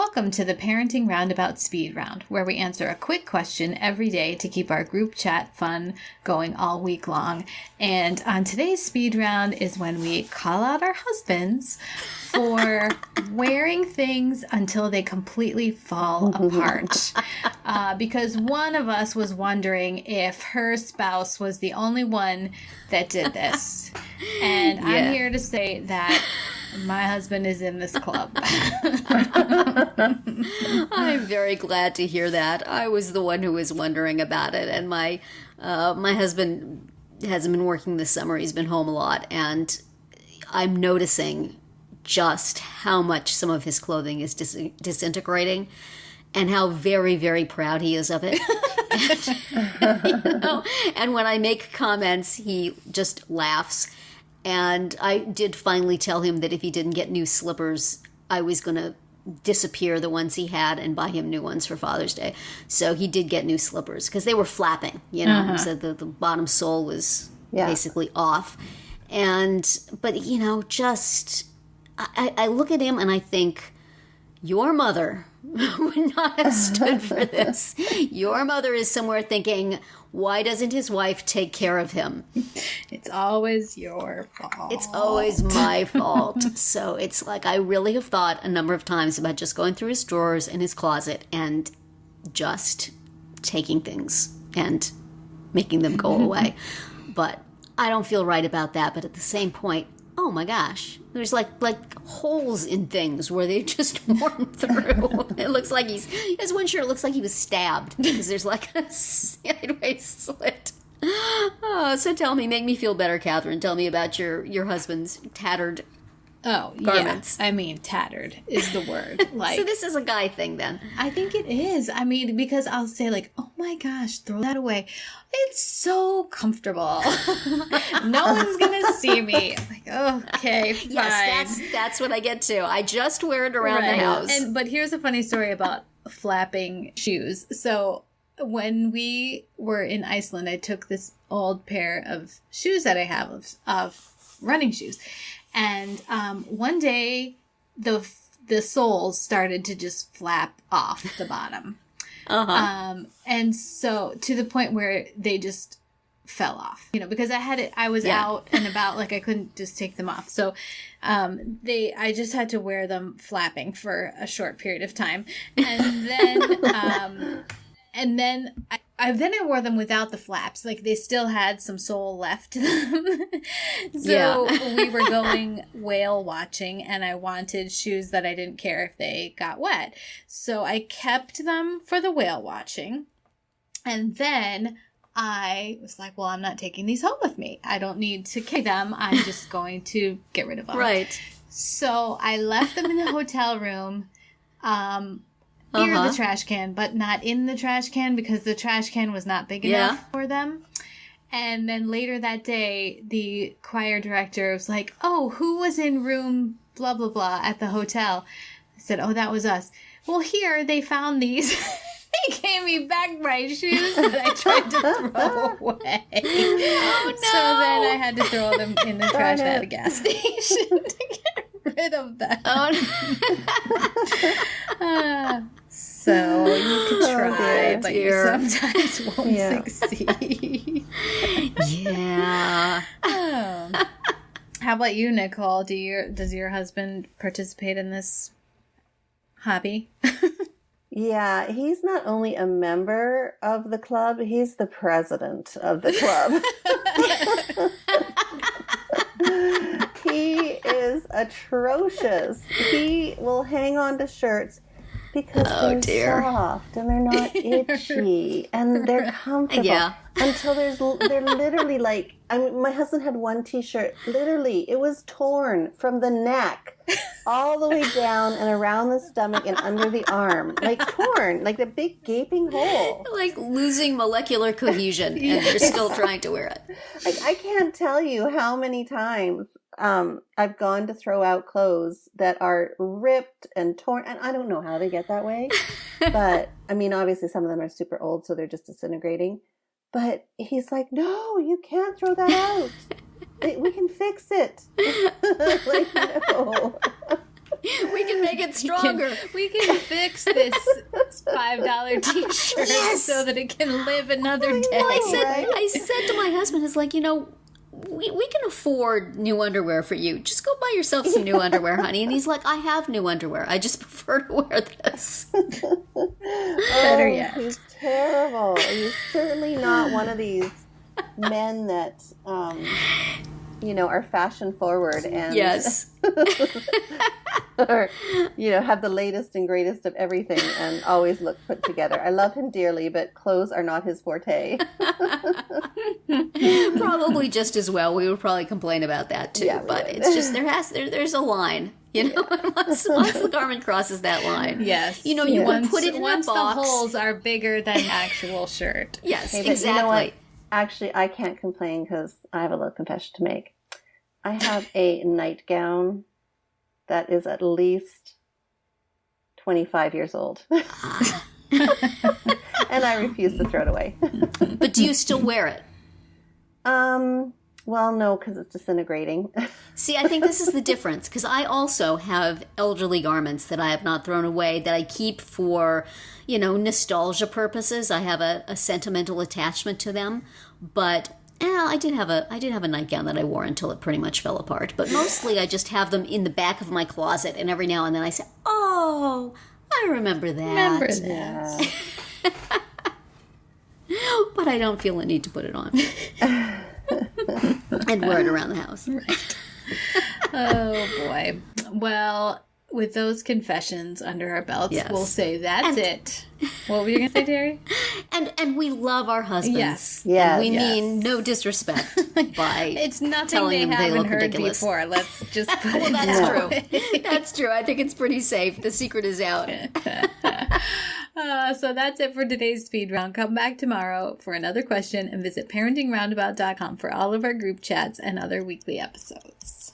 Welcome to the Parenting Roundabout Speed Round, where we answer a quick question every day to keep our group chat fun going all week long. And on today's speed round is when we call out our husbands for wearing things until they completely fall apart. Because one of us was wondering if her spouse was the only one that did this. And I'm here to say that my husband is in this club. I'm very glad to hear that. I was the one who was wondering about it, and my husband hasn't been working this summer. He's been home a lot, and I'm noticing just how much some of his clothing is disintegrating, and how very, very proud he is of it. And when I make comments, he just laughs. And I did finally tell him that if he didn't get new slippers, I was going to disappear the ones he had and buy him new ones for Father's Day. So he did get new slippers because they were flapping, so the bottom sole was basically off. But I look at him and I think, your mother would not have stood for this. Your mother is somewhere thinking, why doesn't his wife take care of him? It's always your fault. It's always my fault. So it's like I really have thought a number of times about just going through his drawers in his closet and just taking things and making them go away. But I don't feel right about that. But at the same point, oh my gosh, there's like holes in things where they just worn through. It looks like his one shirt looks like he was stabbed because there's like a sideways slit. Oh, so tell me, make me feel better, Catherine. Tell me about your husband's tattered garments. Yeah. I mean, tattered is the word. So this is a guy thing then. I think it is. I mean, because I'll say like, oh my gosh, throw that away. It's so comfortable. No one's going to see me. I'm like, okay, fine. Yes, that's what I get to. I just wear it around the house. But here's a funny story about flapping shoes. So when we were in Iceland, I took this old pair of shoes that I have of running shoes. And one day, the soles started to just flap off the bottom. And so to the point where they just fell off, because I was out and about, like I couldn't just take them off. So I just had to wear them flapping for a short period of time. And then I wore them without the flaps. Like they still had some sole left to them. We were going whale watching and I wanted shoes that I didn't care if they got wet. So I kept them for the whale watching. And then I was like, well, I'm not taking these home with me. I don't need to carry them. I'm just going to get rid of them. Right. So I left them in the hotel room. Near the trash can, but not in the trash can because the trash can was not big enough for them. And then later that day, the choir director was like, oh, who was in room blah, blah, blah at the hotel? I said, oh, that was us. Well, here they found these. They gave me back my shoes that I tried to throw away. Oh, no. So then I had to throw them in the trash at a gas station to get rid of them. Oh, no. So you could try, but you sometimes won't succeed. Yeah. How about you, Nicole? Does your husband participate in this hobby? Yeah, he's not only a member of the club, he's the president of the club. He is atrocious. He will hang on to shirts because they're soft and they're not itchy and they're comfortable until they're literally like, my husband had one t-shirt, literally, it was torn from the neck all the way down and around the stomach and under the arm, like torn, like a big gaping hole. Like losing molecular cohesion and you're still trying to wear it. I can't tell you how many times I've gone to throw out clothes that are ripped and torn, and I don't know how they get that way. But I mean, obviously some of them are super old, so they're just disintegrating. But he's like, no, you can't throw that out. We can fix it. Like, no. We can can make it stronger. We can fix this $5 t-shirt so that it can live another day. Well, I said to my husband, it's like, we can afford new underwear for you. Just go buy yourself some new underwear, honey. And he's like, I have new underwear. I just prefer to wear this. Better yet. He's terrible. He's certainly not one of these men that, are fashion forward and yes, or have the latest and greatest of everything and always look put together. I love him dearly, but clothes are not his forte. Probably just as well. We would probably complain about that too. Yeah, but it's just there's a line. Once the garment crosses that line, yes, you would put it in a box. Once the holes are bigger than actual shirt. Yes, hey, exactly. You know what? Actually, I can't complain because I have a little confession to make. I have a nightgown that is at least 25 years old. And I refuse to throw it away. But do you still wear it? Well, no, because it's disintegrating. See, I think this is the difference, because I also have elderly garments that I have not thrown away that I keep for, nostalgia purposes. I have a sentimental attachment to them, but I did have a nightgown that I wore until it pretty much fell apart. But mostly I just have them in the back of my closet, and every now and then I say, "Oh, I remember that." Yeah. But I don't feel a need to put it on. And wear it around the house. Right. Oh, boy. Well, with those confessions under our belts, we'll say that's it. What were you going to say, Terry? And we love our husbands. Yes. And we mean no disrespect by it's nothing telling they them haven't heard ridiculous. Before. Let's just put well, it that's that true. way. That's true. I think it's pretty safe. The secret is out. So that's it for today's speed round. Come back tomorrow for another question and visit parentingroundabout.com for all of our group chats and other weekly episodes.